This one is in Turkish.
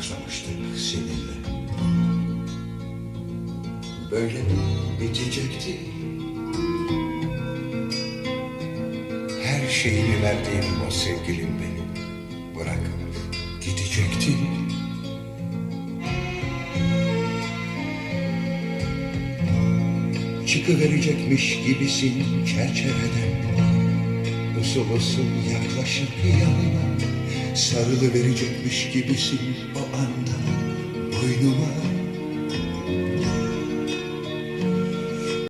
başlamıştık seninle. Böyle bitecekti. Her şeyimi verdiğim o sevgilim benim bırakıp gidecekti. Çıkıverecekmiş gibisin çerçeveden, usul usul yaklaşıp yanıma, sarılıverecekmiş gibisin o anda boynuma.